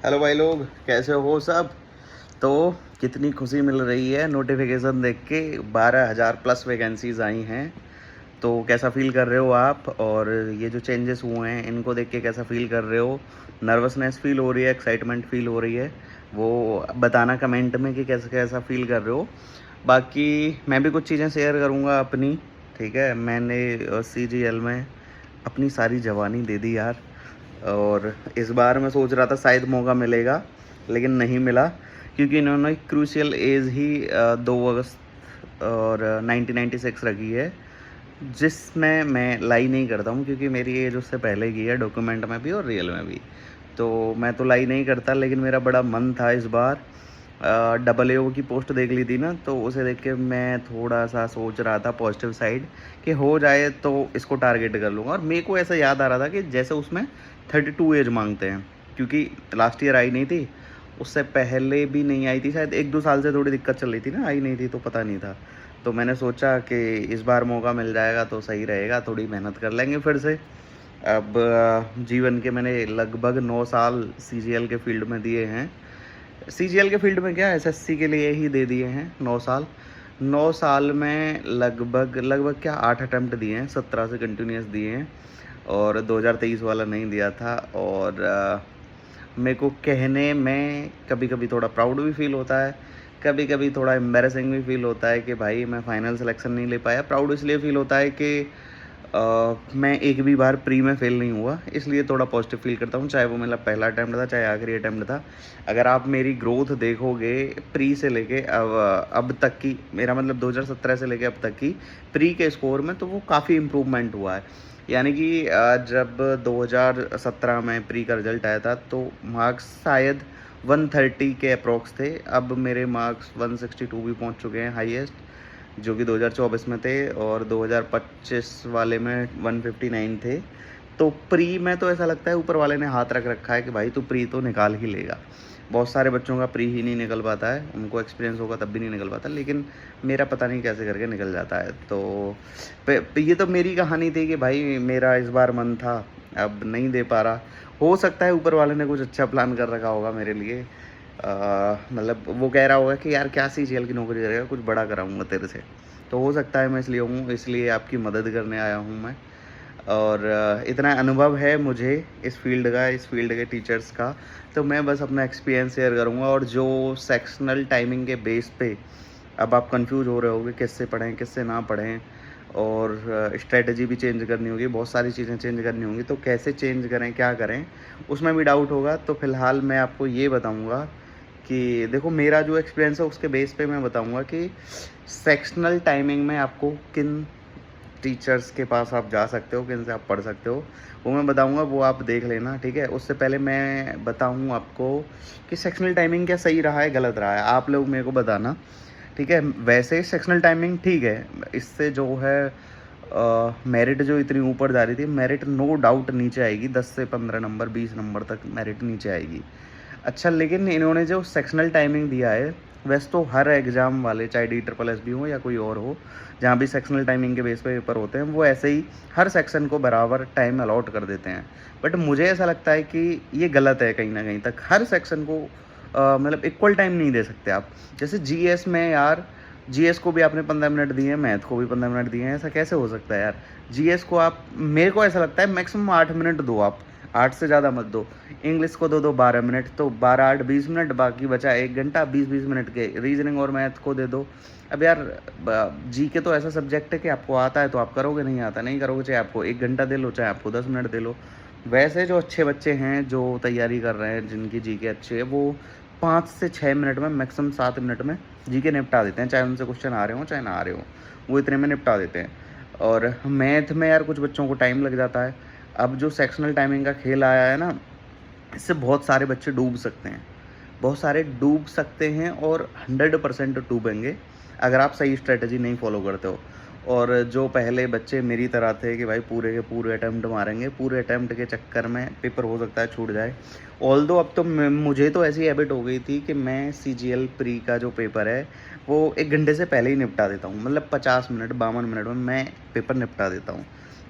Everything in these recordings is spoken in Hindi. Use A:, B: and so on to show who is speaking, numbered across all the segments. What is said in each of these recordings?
A: हेलो भाई लोग, कैसे हो सब। तो कितनी खुशी मिल रही है नोटिफिकेशन देख के। 12,000 प्लस वैकेंसीज आई हैं। तो कैसा फील कर रहे हो आप, और ये जो चेंजेस हुए हैं इनको देख के कैसा फील कर रहे हो। नर्वसनेस फील हो रही है, एक्साइटमेंट फील हो रही है, वो बताना कमेंट में कि कैसा कैसा फील कर रहे हो। बाकी मैं भी कुछ चीज़ें शेयर करूँगा अपनी। ठीक है, मैंने CGL में अपनी सारी जवानी दे दी यार। और इस बार मैं सोच रहा था शायद मौका मिलेगा, लेकिन नहीं मिला, क्योंकि इन्होंने क्रूशियल एज ही 2 अगस्त और 1996 रखी है, जिसमें मैं लाई नहीं करता हूँ, क्योंकि मेरी एज उससे पहले की है, डॉक्यूमेंट में भी और रियल में भी। तो मैं तो लाई नहीं करता, लेकिन मेरा बड़ा मन था इस बार। AAO की पोस्ट देख ली थी ना, तो उसे देख के मैं थोड़ा सा सोच रहा था पॉजिटिव साइड, कि हो जाए तो इसको टारगेट कर लूँगा। और मेरे को ऐसा याद आ रहा था कि जैसे उसमें 32 एज मांगते हैं, क्योंकि लास्ट ईयर आई नहीं थी, उससे पहले भी नहीं आई थी शायद, 1-2 साल से थोड़ी दिक्कत चल रही थी ना, आई नहीं थी तो पता नहीं था। तो मैंने सोचा कि इस बार मौका मिल जाएगा तो सही रहेगा, थोड़ी मेहनत कर लेंगे फिर से। अब जीवन के मैंने लगभग 9 साल CGL के फील्ड में दिए हैं। CGL के फील्ड में क्या, SSC के लिए ही दे दिए हैं 9 साल। 9 साल में लगभग लगभग क्या 8 अटैम्प्ट दिए हैं, 17 से कंटिन्यूस दिए हैं, और 2023 वाला नहीं दिया था। और मेरे को कहने में कभी कभी थोड़ा प्राउड भी फील होता है, कभी कभी थोड़ा एम्बेरसिंग भी फील होता है कि भाई मैं फाइनल सिलेक्शन नहीं ले पाया। प्राउड इसलिए फील होता है कि मैं एक भी बार प्री में फेल नहीं हुआ, इसलिए थोड़ा पॉजिटिव फील करता हूँ, चाहे वो मेरा पहला अटैम्प्ट था, चाहे आखिरी अटैम्प्ट था। अगर आप मेरी ग्रोथ देखोगे प्री से लेके अब तक की, मेरा मतलब 2017 से लेके अब तक की प्री के स्कोर में, तो वो काफ़ी इम्प्रूवमेंट हुआ है। यानी कि जब 2017 में प्री का रिजल्ट आया था तो मार्क्स शायद 130 के अप्रोक्स थे, अब मेरे मार्क्स 162 भी पहुंच चुके हैं हाईएस्ट, जो कि 2024 में थे, और 2025 वाले में 159 थे। तो प्री में तो ऐसा लगता है ऊपर वाले ने हाथ रख रखा है कि भाई तू प्री तो निकाल ही लेगा। बहुत सारे बच्चों का प्री ही नहीं निकल पाता है, उनको एक्सपीरियंस होगा तब भी नहीं निकल पाता, लेकिन मेरा पता नहीं कैसे करके निकल जाता है। तो ये तो मेरी कहानी थी कि भाई मेरा इस बार मन था, अब नहीं दे पा रहा। हो सकता है ऊपर वाले ने कुछ अच्छा प्लान कर रखा होगा मेरे लिए। मतलब वो कह रहा होगा कि यार क्या CGL की नौकरी करेगा, कुछ बड़ा कराऊंगा तेरे से। तो हो सकता है मैं इसलिए हूँ, इसलिए आपकी मदद करने आया हूँ मैं। और इतना अनुभव है मुझे इस फील्ड का, इस फील्ड के टीचर्स का, तो मैं बस अपना एक्सपीरियंस शेयर करूँगा। और जो सेक्शनल टाइमिंग के बेस पे अब आप कंफ्यूज हो रहे होगे किससे पढ़ें किससे ना पढ़ें, और स्ट्रेटजी भी चेंज करनी होगी, बहुत सारी चीज़ें चेंज करनी होंगी, तो कैसे चेंज करें क्या करें, उसमें भी डाउट होगा। तो फ़िलहाल मैं आपको ये बताऊँगा कि देखो मेरा जो एक्सपीरियंस है उसके बेस पे मैं बताऊँगा कि सेक्शनल टाइमिंग में आपको किन टीचर्स के पास आप जा सकते हो, किन से आप पढ़ सकते हो, वो मैं बताऊंगा, वो आप देख लेना। ठीक है, उससे पहले मैं बताऊं आपको कि सेक्शनल टाइमिंग क्या सही रहा है गलत रहा है, आप लोग मेरे को बताना। ठीक है, वैसे सेक्शनल टाइमिंग ठीक है, इससे जो है मेरिट जो इतनी ऊपर जा रही थी, मेरिट नो डाउट नीचे आएगी, 10 से 15 नंबर 20 नंबर तक मेरिट नीचे आएगी। अच्छा, लेकिन इन्होंने जो सेक्शनल टाइमिंग दिया है, वैसे तो हर एग्ज़ाम वाले चाहे DSSS हो या कोई और हो, जहाँ भी सेक्शनल टाइमिंग के बेस पे पेपर होते हैं, वो ऐसे ही हर सेक्शन को बराबर टाइम अलॉट कर देते हैं। बट मुझे ऐसा लगता है कि ये गलत है कहीं ना कहीं तक, हर सेक्शन को मतलब इक्वल टाइम नहीं दे सकते आप। जैसे GS में यार, GS को भी आपने 15 मिनट दिए हैं, मैथ को भी 15 मिनट दिए हैं, ऐसा कैसे हो सकता है यार। GS को आप, मेरे को ऐसा लगता है मैक्सिमम 8 मिनट दो आप, 8 से ज़्यादा मत दो। इंग्लिश को दो 12 मिनट, तो 12 8 20 मिनट, बाकी बचा 1 घंटा, 20 मिनट के रीजनिंग और मैथ को दे दो। अब यार GK तो ऐसा सब्जेक्ट है कि आपको आता है तो आप करोगे, नहीं आता नहीं करोगे, चाहे आपको 1 घंटा दे लो चाहे आपको 10 मिनट दे लो। वैसे जो अच्छे बच्चे हैं जो तैयारी कर रहे हैं, जिनकी GK अच्छी है, वो 5 से 6 मिनट में, मैक्सिमम 7 मिनट में GK निपटा देते हैं, चाहे उनसे क्वेश्चन आ रहे हो चाहे ना आ रहे हो, वो इतने में निपटा देते हैं। और मैथ में यार कुछ बच्चों को टाइम लग जाता है। अब जो सेक्शनल टाइमिंग का खेल आया है ना, इससे बहुत सारे बच्चे डूब सकते हैं, बहुत सारे डूब सकते हैं, और 100% डूबेंगे अगर आप सही स्ट्रेटजी नहीं फॉलो करते हो। और जो पहले बच्चे मेरी तरह थे कि भाई पूरे के पूरे अटैम्प्ट मारेंगे, पूरे अटैम्प्ट के चक्कर में पेपर हो सकता है छूट जाए। ऑल्दो अब तो मुझे तो ऐसी हैबिट हो गई थी कि मैं CGL प्री का जो पेपर है वो 1 घंटे से पहले ही निपटा देता हूँ, मतलब 50 मिनट 52 मिनट में मैं पेपर निपटा देता हूँ।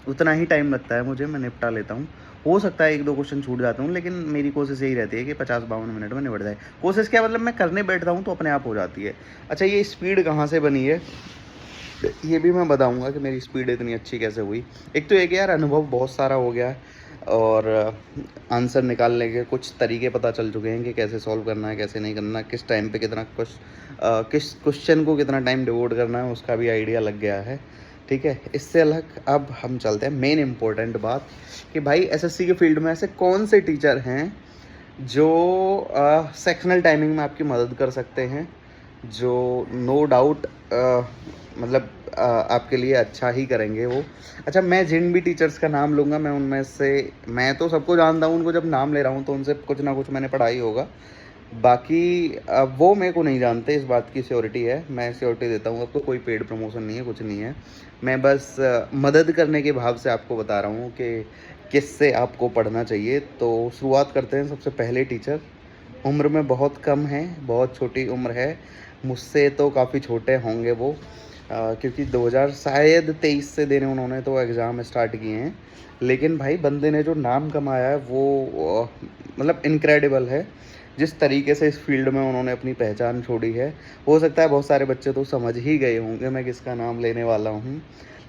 A: उतना ही टाइम लगता है मुझे, मैं निपटा लेता हूँ। हो सकता है 1-2 क्वेश्चन छूट जाते हूँ, लेकिन मेरी कोशिश यही रहती है कि 50-52 मिनट में निबट जाए। कोशिश क्या, मतलब मैं करने बैठता हूँ तो अपने आप हो जाती है। अच्छा, ये स्पीड कहाँ से बनी है, ये भी मैं बताऊँगा कि मेरी स्पीड इतनी अच्छी कैसे हुई। एक तो ये कि यार अनुभव बहुत सारा हो गया है, और आंसर निकालने के कुछ तरीके पता चल चुके हैं कि कैसे सॉल्व करना है, कैसे नहीं करना, किस टाइम पे किस क्वेश्चन को कितना टाइम डिवोट करना है, उसका भी आइडिया लग गया है। ठीक है, इससे अलग अब हम चलते हैं मेन इम्पोर्टेंट बात कि भाई एसएससी के फील्ड में ऐसे कौन से टीचर हैं जो सेक्शनल टाइमिंग में आपकी मदद कर सकते हैं, जो नो डाउट मतलब आपके लिए अच्छा ही करेंगे वो। अच्छा, मैं जिन भी टीचर्स का नाम लूँगा, मैं उनमें से, मैं तो सबको जानता हूँ, उनको जब नाम ले रहा हूँ तो उनसे कुछ ना कुछ मैंने पढ़ा ही होगा। बाकी वो मेरे को नहीं जानते, इस बात की श्योरिटी है, मैं श्योरिटी देता हूँ आपको। कोई पेड प्रमोशन नहीं है, कुछ नहीं है। मैं बस मदद करने के भाव से आपको बता रहा हूँ कि किससे आपको पढ़ना चाहिए। तो शुरुआत करते हैं। सबसे पहले टीचर उम्र में बहुत कम है, बहुत छोटी उम्र है, मुझसे तो काफ़ी छोटे होंगे वो, क्योंकि 2000 शायद 23 से देने उन्होंने तो एग्ज़ाम स्टार्ट किए हैं। लेकिन भाई बंदे ने जो नाम कमाया है वो मतलब इनक्रेडिबल है। जिस तरीके से इस फील्ड में उन्होंने अपनी पहचान छोड़ी है, हो सकता है बहुत सारे बच्चे तो समझ ही गए होंगे मैं किसका नाम लेने वाला हूँ।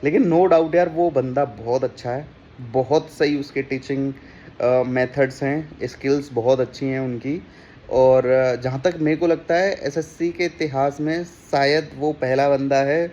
A: लेकिन नो डाउट यार, वो बंदा बहुत अच्छा है, बहुत सही उसके टीचिंग मेथड्स हैं, स्किल्स बहुत अच्छी हैं उनकी। और जहाँ तक मेरे को लगता है एसएससी के इतिहास में शायद वो पहला बंदा है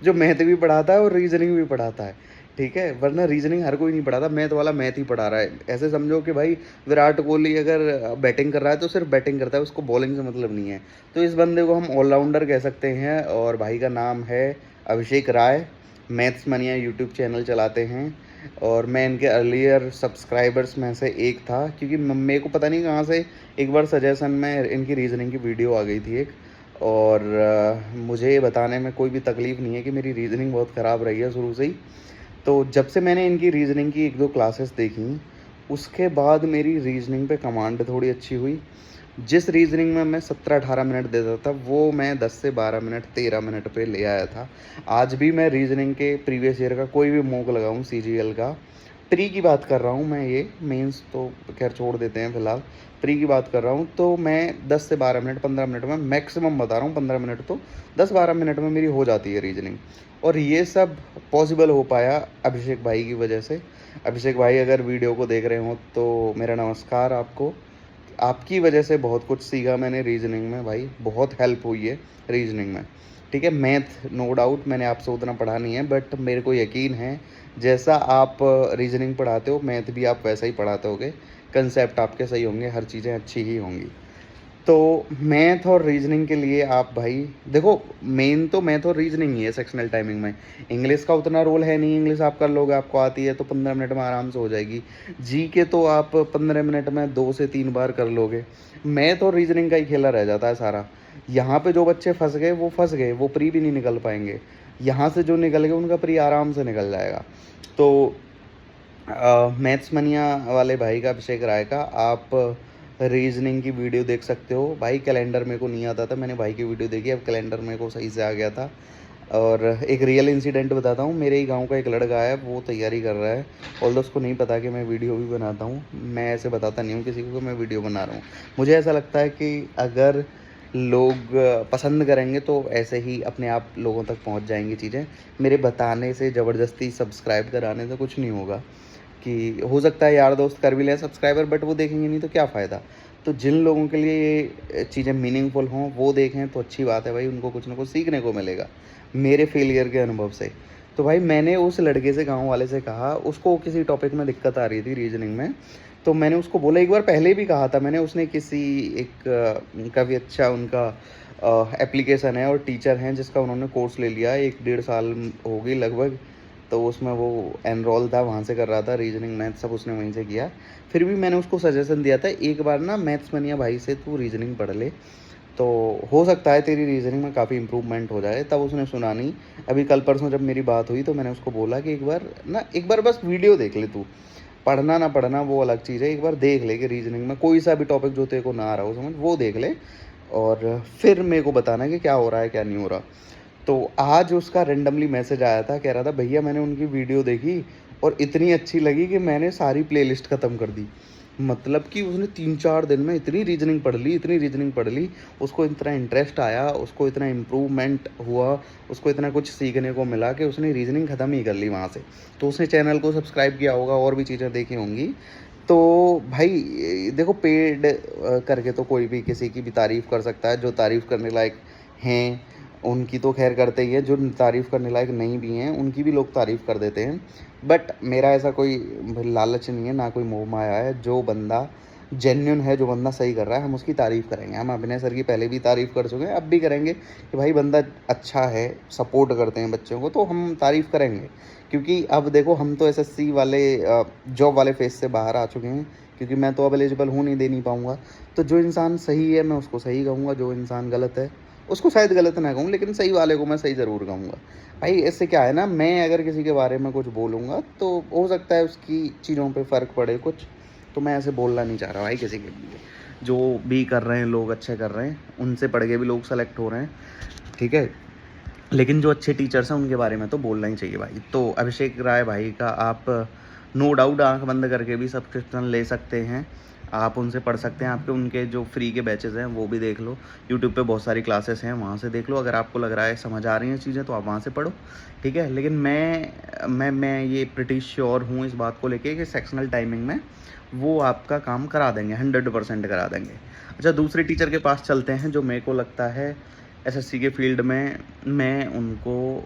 A: जो मैथ भी पढ़ाता है और रीजनिंग भी पढ़ाता है। ठीक है, वरना रीजनिंग हर कोई नहीं पढ़ाता, मैथ वाला मैथ ही पढ़ा रहा है। ऐसे समझो कि भाई विराट कोहली अगर बैटिंग कर रहा है तो सिर्फ बैटिंग करता है, उसको बॉलिंग से मतलब नहीं है। तो इस बंदे को हम ऑलराउंडर कह सकते हैं। और भाई का नाम है अभिषेक राय, मैथ्स मनिया यूट्यूब चैनल चलाते हैं, और मैं इनके अर्लियर सब्सक्राइबर्स में से एक था, क्योंकि मेरे को पता नहीं कहाँ से एक बार सजेशन में इनकी रीजनिंग की वीडियो आ गई थी एक। और मुझे ये बताने में कोई भी तकलीफ़ नहीं है कि मेरी रीजनिंग बहुत ख़राब रही है शुरू से ही। तो जब से मैंने इनकी रीजनिंग की 1-2 क्लासेस देखी, उसके बाद मेरी रीजनिंग पे कमांड थोड़ी अच्छी हुई। जिस रीजनिंग में मैं 17-18 मिनट देता था, वो मैं 10 से 12 मिनट 13 मिनट पे ले आया था। आज भी मैं रीजनिंग के प्रीवियस ईयर का कोई भी मॉक लगाऊं, सीजीएल का, प्री की बात कर रहा हूं मैं, ये मेंस तो खैर छोड़ देते हैं फिलहाल, प्री की बात कर रहा हूं, तो मैं 10 से 12 मिनट 15 मिनट में मैक्सिमम बता रहा हूँ, 15 मिनट तो 10-12 मिनट में मेरी हो जाती है रीजनिंग। और ये सब पॉसिबल हो पाया अभिषेक भाई की वजह से। अभिषेक भाई अगर वीडियो को देख रहे हो तो मेरा नमस्कार आपको। आपकी वजह से बहुत कुछ सीखा मैंने रीजनिंग में भाई, बहुत हेल्प हुई है रीजनिंग में। ठीक है, मैथ नो डाउट मैंने आपसे उतना पढ़ा नहीं है, बट मेरे को यकीन है जैसा आप रीजनिंग पढ़ाते हो, मैथ भी आप वैसा ही पढ़ाते होगे। कंसेप्ट आपके सही होंगे, हर चीज़ें अच्छी ही होंगी। तो मैथ और रीजनिंग के लिए आप भाई देखो, मेन तो मैथ और रीजनिंग ही है सेक्शनल टाइमिंग में। इंग्लिश का उतना रोल है नहीं, इंग्लिश आप कर लोगे, आपको आती है तो 15 मिनट में आराम से हो जाएगी। जी के तो आप 15 मिनट में 2 से 3 बार कर लोगे। मैथ और रीजनिंग का ही खेला रह जाता है सारा। यहाँ पे जो बच्चे फंस गए वो फंस गए, वो प्री भी नहीं निकल पाएंगे। यहाँ से जो निकल गए उनका प्री आराम से निकल जाएगा। तो मैथ्स मनिया वाले भाई का, अभिषेक राय का, आप रीजनिंग की वीडियो देख सकते हो भाई। कैलेंडर मेरे को नहीं आता था, मैंने भाई की वीडियो देखी, अब कैलेंडर मेरे को सही से आ गया था। और एक रियल इंसिडेंट बताता हूँ, मेरे ही गांव का एक लड़का है, वो तैयारी कर रहा है, ऑल्दो उसको नहीं पता कि मैं वीडियो भी बनाता हूँ। मैं ऐसे बताता नहीं हूँ किसी को कि मैं वीडियो बना रहा हूँ। मुझे ऐसा लगता है कि अगर लोग पसंद करेंगे तो ऐसे ही अपने आप लोगों तक पहुँच जाएंगी चीज़ें। मेरे बताने से, ज़बरदस्ती सब्सक्राइब कराने से कुछ नहीं होगा। कि हो सकता है यार दोस्त कर भी लें सब्सक्राइबर, बट वो देखेंगे नहीं तो क्या फ़ायदा। तो जिन लोगों के लिए ये चीज़ें मीनिंगफुल हों वो देखें तो अच्छी बात है भाई, उनको कुछ ना कुछ सीखने को मिलेगा मेरे फेलियर के अनुभव से। तो भाई मैंने उस लड़के से, गाँव वाले से कहा, उसको किसी टॉपिक में दिक्कत आ रही थी रीजनिंग में, तो मैंने उसको बोला, एक बार पहले भी कहा था मैंने, उसने किसी एक काफ़ी अच्छा उनका एप्लीकेशन है और टीचर हैं जिसका उन्होंने कोर्स ले लिया है, 1-1.5 साल हो गई लगभग। तो उसमें वो एनरोल था, वहाँ से कर रहा था, रीजनिंग मैथ सब उसने वहीं से किया। फिर भी मैंने उसको सजेशन दिया था, एक बार ना मैथ्स मनिया भाई से तू रीजनिंग पढ़ ले, तो हो सकता है तेरी रीजनिंग में काफ़ी इंप्रूवमेंट हो जाए। तब उसने सुना नहीं। अभी कल परसों जब मेरी बात हुई तो मैंने उसको बोला कि एक बार बस वीडियो देख ले तू, पढ़ना ना पढ़ना वो अलग चीज़ है, एक बार देख ले कि रीजनिंग में कोई सा भी टॉपिक जो तेरे को ना आ रहा हो समझ, वो देख ले, और फिर मेरे को बताना कि क्या हो रहा है क्या नहीं हो रहा। तो आज उसका रेंडमली मैसेज आया था, कह रहा था भैया मैंने उनकी वीडियो देखी और इतनी अच्छी लगी कि मैंने सारी प्लेलिस्ट ख़त्म कर दी। मतलब कि उसने 3-4 दिन में इतनी रीजनिंग पढ़ ली, इतनी रीजनिंग पढ़ ली, उसको इतना इंटरेस्ट आया, उसको इतना इम्प्रूवमेंट हुआ, उसको इतना कुछ सीखने को मिला कि उसने रीजनिंग ख़त्म ही कर ली वहाँ से। तो उसने चैनल को सब्सक्राइब किया होगा और भी चीज़ें देखी होंगी। तो भाई देखो, पेड करके तो कोई भी किसी की भी तारीफ़ कर सकता है। जो तारीफ़ करने लायक हैं उनकी तो खैर करते ही है, जो तारीफ़ करने लायक नहीं भी हैं उनकी भी लोग तारीफ़ कर देते हैं। बट मेरा ऐसा कोई लालच नहीं है, ना कोई मोह माया है। जो बंदा जेन्युइन है, जो बंदा सही कर रहा है, हम उसकी तारीफ़ करेंगे। हम अभिनय सर की पहले भी तारीफ़ कर चुके हैं, अब भी करेंगे कि भाई बंदा अच्छा है, सपोर्ट करते हैं बच्चों को, तो हम तारीफ़ करेंगे। क्योंकि अब देखो, हम तो एसएससी वाले जॉब वाले फेज़ से बाहर आ चुके हैं, क्योंकि मैं तो अब एलिजिबल हूँ नहीं, दे नहीं पाऊँगा। तो जो इंसान सही है मैं उसको सही कहूँगा, जो इंसान गलत है उसको शायद गलत ना कहूँ, लेकिन सही वाले को मैं सही ज़रूर कहूँगा। भाई इससे क्या है ना, मैं अगर किसी के बारे में कुछ बोलूँगा तो हो सकता है उसकी चीज़ों पे फ़र्क पड़े कुछ, तो मैं ऐसे बोलना नहीं चाह रहा भाई किसी के लिए। जो भी कर रहे हैं लोग अच्छे कर रहे हैं, उनसे पढ़ के भी लोग सेलेक्ट हो रहे हैं, ठीक है। लेकिन जो अच्छे टीचर्स हैं उनके बारे में तो बोलना ही चाहिए भाई। तो अभिषेक राय भाई का आप नो डाउट आंख बंद करके भी सब्सक्रिप्शन ले सकते हैं, आप उनसे पढ़ सकते हैं। आपके उनके जो फ्री के बैचेस हैं वो भी देख लो, यूट्यूब पे बहुत सारी क्लासेस हैं, वहाँ से देख लो। अगर आपको लग रहा है समझ आ रही हैं चीज़ें तो आप वहाँ से पढ़ो, ठीक है। लेकिन मैं ये प्रिटी श्योर हूँ इस बात को लेके कि सेक्शनल टाइमिंग में वो आपका काम करा देंगे, 100% करा देंगे। अच्छा, दूसरे टीचर के पास चलते हैं जो मेरे को लगता है एसएससी के फील्ड में। मैं उनको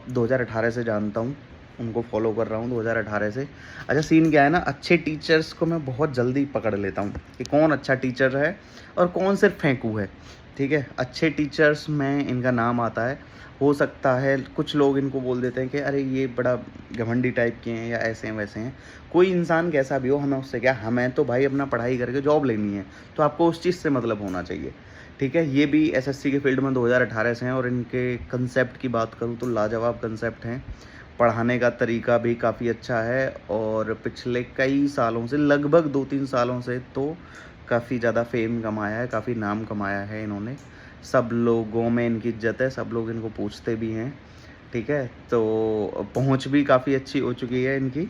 A: 2018 से जानता हूँ, उनको फॉलो कर रहा हूँ 2018 से। अच्छा, सीन क्या है ना, अच्छे टीचर्स को मैं बहुत जल्दी पकड़ लेता हूँ कि कौन अच्छा टीचर है और कौन सिर्फ फेंकू है, ठीक है। अच्छे टीचर्स में इनका नाम आता है। हो सकता है कुछ लोग इनको बोल देते हैं कि अरे ये बड़ा घमंडी टाइप के हैं या ऐसे हैं वैसे हैं। कोई इंसान कैसा भी हो, हमें उससे क्या, हमें तो भाई अपना पढ़ाई करके जॉब लेनी है, तो आपको उस चीज़ से मतलब होना चाहिए, ठीक है। ये भी एसएससी के फील्ड में 2018 से हैं और इनके कंसेप्ट की बात करूँ तो लाजवाब कंसेप्ट हैं। पढ़ाने का तरीका भी काफ़ी अच्छा है और पिछले कई सालों से, लगभग 2-3 सालों से तो काफ़ी ज़्यादा फेम कमाया है, काफ़ी नाम कमाया है इन्होंने। सब लोगों में इनकी इज़्ज़त है, सब लोग इनको पूछते भी हैं, ठीक है। तो पहुँच भी काफ़ी अच्छी हो चुकी है इनकी।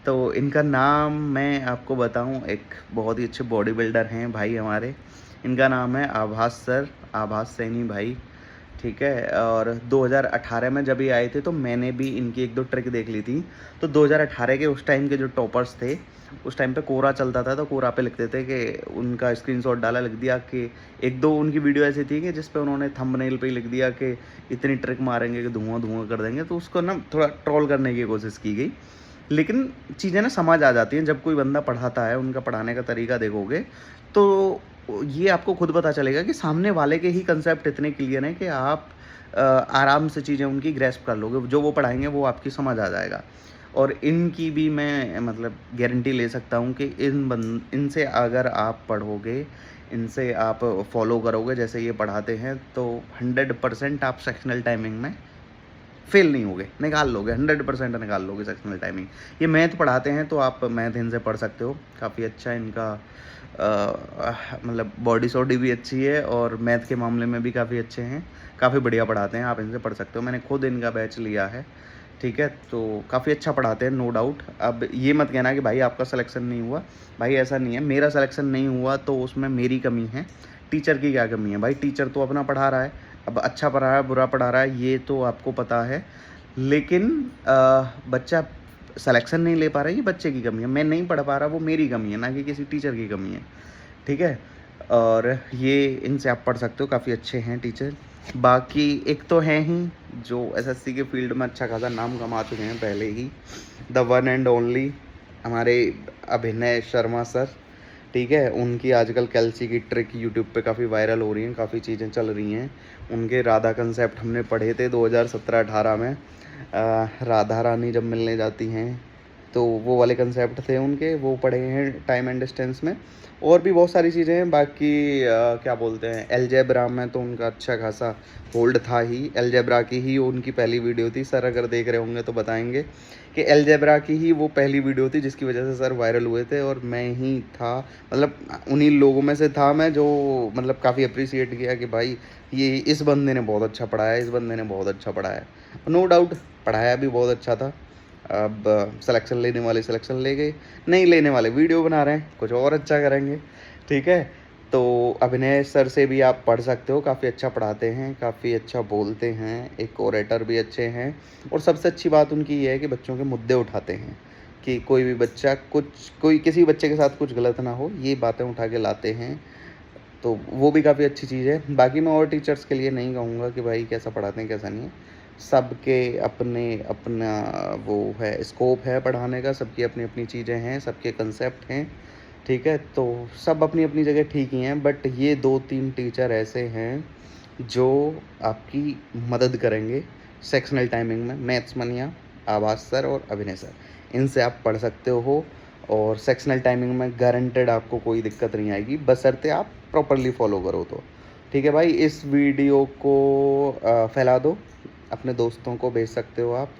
A: तो इनका नाम मैं आपको बताऊं, एक बहुत ही अच्छे बॉडी बिल्डर हैं भाई हमारे, इनका नाम है आभास सर, आभास सैनी भाई, ठीक है। और 2018 में जब ये आए थे तो मैंने भी इनकी 1-2 ट्रिक देख ली थी। तो 2018 के उस टाइम के जो टॉपर्स थे, उस टाइम पे कोरा चलता था, तो कोरा पे लिखते थे कि उनका स्क्रीनशॉट डाला, लिख दिया कि 1-2 उनकी वीडियो ऐसी थी कि जिस पे उन्होंने थंबनेल पे लिख दिया कि इतनी ट्रिक मारेंगे कि धुआं धुआं कर देंगे। तो उसको ना थोड़ा ट्रोल करने की कोशिश की गई। लेकिन चीज़ें ना समझ आ जाती हैं जब कोई बंदा पढ़ाता है, उनका पढ़ाने का तरीका देखोगे तो ये आपको खुद पता चलेगा कि सामने वाले के ही कंसेप्ट इतने क्लियर हैं कि आप आराम से चीज़ें उनकी ग्रैस्प कर लोगे। जो वो पढ़ाएंगे वो आपकी समझ आ जाएगा। और इनकी भी मैं मतलब गारंटी ले सकता हूँ कि इनसे अगर आप पढ़ोगे, इनसे आप फॉलो करोगे जैसे ये पढ़ाते हैं, तो 100% आप सेक्शनल टाइमिंग में फेल नहीं होगे, निकाल लोगे, 100% निकाल लोगे सेक्शनल टाइमिंग। ये मैथ पढ़ाते हैं तो आप मैथ इनसे पढ़ सकते हो, काफ़ी अच्छा इनका मतलब बॉडी सॉडी भी अच्छी है और मैथ के मामले में भी काफ़ी अच्छे हैं, काफ़ी बढ़िया पढ़ाते हैं, आप इनसे पढ़ सकते हो। मैंने खुद इनका बैच लिया है, ठीक है। तो काफ़ी अच्छा पढ़ाते हैं, नो डाउट। अब ये मत कहना कि भाई आपका सिलेक्शन नहीं हुआ, भाई ऐसा नहीं है। मेरा सिलेक्शन नहीं हुआ तो उसमें मेरी कमी है, टीचर की क्या कमी है भाई। टीचर तो अपना पढ़ा रहा है, अब अच्छा पढ़ा रहा है बुरा पढ़ा रहा है ये तो आपको पता है, लेकिन बच्चा सिलेक्शन नहीं ले पा रहा है, ये बच्चे की कमी है। मैं नहीं पढ़ पा रहा, वो मेरी कमी है, ना कि किसी टीचर की कमी है, ठीक है। और ये इनसे आप पढ़ सकते हो, काफ़ी अच्छे हैं टीचर। बाकी एक तो हैं ही जो एसएससी के फील्ड में अच्छा खासा नाम कमा चुके हैं पहले ही, द वन एंड ओनली हमारे अभिनय शर्मा सर, ठीक है। उनकी आजकल कैल्सी की ट्रिक यूट्यूब पे काफ़ी वायरल हो रही हैं, काफ़ी चीज़ें चल रही हैं। उनके राधा कंसेप्ट हमने पढ़े थे 2017-18 में। राधा रानी जब मिलने जाती हैं तो वो वाले कंसेप्ट थे उनके, वो पढ़े हैं टाइम एंड डिस्टेंस में। और भी बहुत सारी चीज़ें हैं। बाकी क्या बोलते हैं, अलजेब्रा में तो उनका अच्छा खासा होल्ड था ही। अलजेब्रा की ही उनकी पहली वीडियो थी, सर अगर देख रहे होंगे तो बताएंगे कि अलजेब्रा की ही वो पहली वीडियो थी जिसकी वजह से सर वायरल हुए थे। और मैं ही था, मतलब उन्हीं लोगों में से था मैं जो मतलब काफ़ी अप्रिसिएट किया कि भाई ये इस बंदे ने बहुत अच्छा पढ़ाया, इस बंदे ने बहुत अच्छा पढ़ाया। नो डाउट पढ़ाया भी बहुत अच्छा था, अब सिलेक्शन लेने वाले सिलेक्शन ले गए, नहीं लेने वाले वीडियो बना रहे हैं, कुछ और अच्छा करेंगे, ठीक है। तो अभिनय सर से भी आप पढ़ सकते हो, काफ़ी अच्छा पढ़ाते हैं, काफ़ी अच्छा बोलते हैं, एक ओरेटर भी अच्छे हैं, और सबसे अच्छी बात उनकी ये है कि बच्चों के मुद्दे उठाते हैं कि कोई भी बच्चा कोई किसी बच्चे के साथ कुछ गलत ना हो, ये बातें उठा के लाते हैं। तो वो भी काफ़ी अच्छी चीज़ है। बाकी मैं और टीचर्स के लिए नहीं कहूँगा कि भाई कैसा पढ़ाते हैं कैसा नहीं है, सबके अपने अपना वो है, स्कोप है पढ़ाने का, सबकी अपनी अपनी चीज़ें हैं, सबके कंसेप्ट हैं, ठीक है। तो सब अपनी अपनी जगह ठीक ही हैं, बट ये 2-3 टीचर ऐसे हैं जो आपकी मदद करेंगे सेक्शनल टाइमिंग में। मैथ्स मनिया, आवाज़ सर और अभिनय सर, इनसे आप पढ़ सकते हो, और सेक्शनल टाइमिंग में गारंटेड आपको कोई दिक्कत नहीं आएगी, बशर्ते आप प्रॉपरली फॉलो करो तो, ठीक है भाई। इस वीडियो को फैला दो, अपने दोस्तों को भेज सकते हो आप,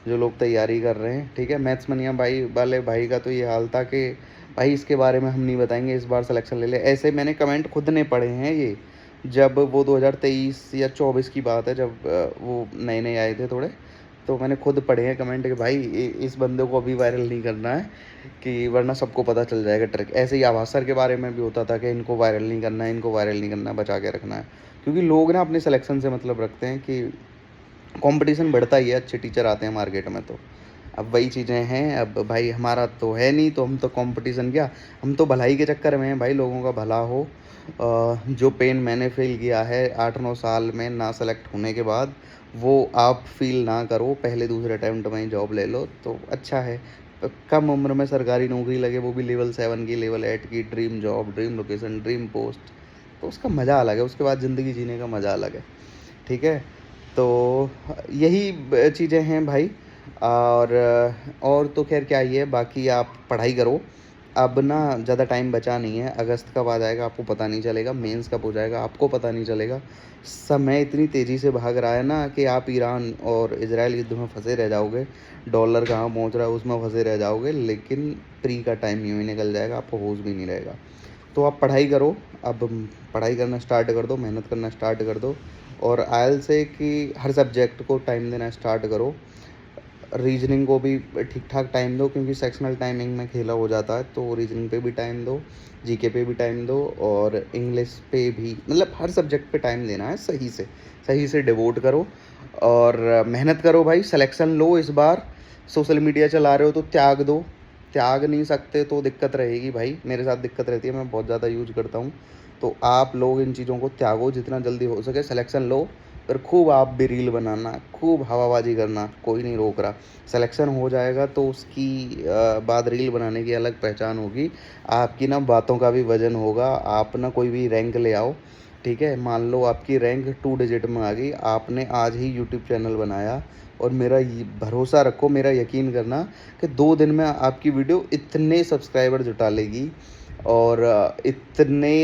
A: जो लोग तैयारी कर रहे हैं, ठीक है। मैथ्स मनिया भाई वाले भाई का तो ये हाल था कि भाई इसके बारे में हम नहीं बताएंगे, इस बार सिलेक्शन ले ले, ऐसे मैंने कमेंट खुद ने पढ़े हैं ये, जब वो 2023 या 24 की बात है, जब वो नए नए आए थे थोड़े, तो मैंने खुद पढ़े हैं कमेंट कि भाई इस बंदे को अभी वायरल नहीं करना है, कि वरना सबको पता चल जाएगा ट्रिक। ऐसे ही आवाज़ सर के बारे में भी होता था कि इनको वायरल नहीं करना है, इनको वायरल नहीं करना है, बचा के रखना है, क्योंकि लोग ना अपने सिलेक्शन से मतलब रखते हैं कि कंपटीशन बढ़ता ही है, अच्छे टीचर आते हैं मार्केट में। तो अब वही चीज़ें हैं, अब भाई हमारा तो है नहीं, तो हम तो कंपटीशन क्या, हम तो भलाई के चक्कर में हैं भाई, लोगों का भला हो। जो पेन मैंने फील किया है 8-9 साल में ना सेलेक्ट होने के बाद, वो आप फील ना करो, पहले दूसरे अटेम्प्ट में ही जॉब ले लो तो अच्छा है। कम उम्र में सरकारी नौकरी लगे, वो भी लेवल 7 की, लेवल 8 की, dream job, dream location, dream post, तो उसका मज़ा अलग है, उसके बाद ज़िंदगी जीने का मज़ा अलग है, ठीक है। तो यही चीज़ें हैं भाई, और तो खैर क्या ही है, बाकी आप पढ़ाई करो। अब ना ज़्यादा टाइम बचा नहीं है, अगस्त कब आ जाएगा आपको पता नहीं चलेगा, मेंस कब हो जाएगा आपको पता नहीं चलेगा। समय इतनी तेज़ी से भाग रहा है ना कि आप ईरान और इजराइल युद्ध में फंसे रह जाओगे, डॉलर कहाँ पहुँच रहा है उसमें फंसे रह जाओगे, लेकिन प्री का टाइम यूँ ही निकल जाएगा, आपको होश भी नहीं रहेगा। तो आप पढ़ाई करो, अब पढ़ाई करना स्टार्ट कर दो, मेहनत करना स्टार्ट कर दो, और आयल से कि हर सब्जेक्ट को टाइम देना स्टार्ट करो। रीजनिंग को भी ठीक ठाक टाइम दो, क्योंकि सेक्शनल टाइमिंग में खेला हो जाता है, तो रीजनिंग पे भी टाइम दो, जीके पे भी टाइम दो, और इंग्लिश पे भी, मतलब हर सब्जेक्ट पे टाइम देना है, सही से डिवोट करो, और मेहनत करो भाई, सिलेक्शन लो इस बार। सोशल मीडिया चला रहे हो तो त्याग दो, त्याग नहीं सकते तो दिक्कत रहेगी भाई, मेरे साथ दिक्कत रहती है, मैं बहुत ज़्यादा यूज करता हूँ। तो आप लोग इन चीज़ों को त्यागो, जितना जल्दी हो सके सिलेक्शन लो, फिर खूब आप भी रील बनाना, खूब हवाबाजी करना, कोई नहीं रोक रहा। सिलेक्शन हो जाएगा तो उसकी बाद रील बनाने की अलग पहचान होगी, आपकी ना बातों का भी वजन होगा, आप ना कोई भी रैंक ले आओ, ठीक है। मान लो आपकी रैंक 2 डिजिट में आ गई, आपने आज ही यूट्यूब चैनल बनाया, और मेरा भरोसा रखो, मेरा यकीन करना कि 2 दिन में आपकी वीडियो इतने सब्सक्राइबर जुटा लेगी, और इतने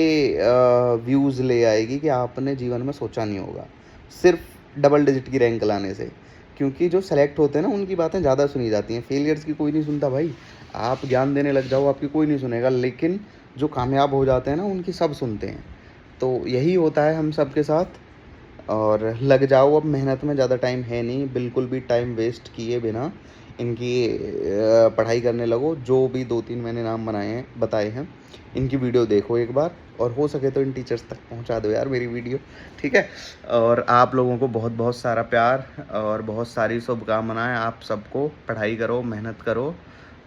A: व्यूज़ ले आएगी कि आपने जीवन में सोचा नहीं होगा, सिर्फ डबल डिजिट की रैंक लाने से। क्योंकि जो सेलेक्ट होते हैं ना, उनकी बातें ज़्यादा सुनी जाती हैं, फेलियर्स की कोई नहीं सुनता भाई। आप ज्ञान देने लग जाओ, आपकी कोई नहीं सुनेगा, लेकिन जो कामयाब हो जाते हैं ना, उनकी सब सुनते हैं। तो यही होता है हम सब के साथ, और लग जाओ अब मेहनत में, ज़्यादा टाइम है नहीं, बिल्कुल भी टाइम वेस्ट किए बिना इनकी पढ़ाई करने लगो। जो भी 2-3 मैंने नाम बताए हैं, इनकी वीडियो देखो एक बार, और हो सके तो इन टीचर्स तक पहुंचा दो यार मेरी वीडियो, ठीक है। और आप लोगों को बहुत बहुत सारा प्यार और बहुत सारी शुभकामनाएं, आप सबको पढ़ाई करो, मेहनत करो।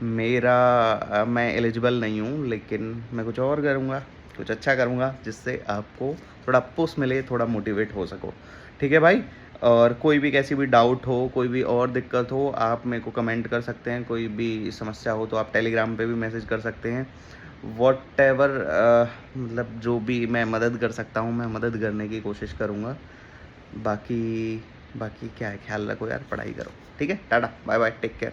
A: मैं एलिजिबल नहीं हूँ, लेकिन मैं कुछ और करूँगा, कुछ अच्छा करूँगा, जिससे आपको थोड़ा पुश मिले, थोड़ा मोटिवेट हो सको, ठीक है भाई। और कोई भी कैसी भी डाउट हो, कोई भी और दिक्कत हो, आप मेरे को कमेंट कर सकते हैं, कोई भी समस्या हो तो आप टेलीग्राम पे भी मैसेज कर सकते हैं। व्हाटएवर मतलब जो भी मैं मदद कर सकता हूँ, मैं मदद करने की कोशिश करूँगा। बाकी बाकी क्या है, ख्याल रखो यार, पढ़ाई करो, ठीक है। Tata, bye bye, take care.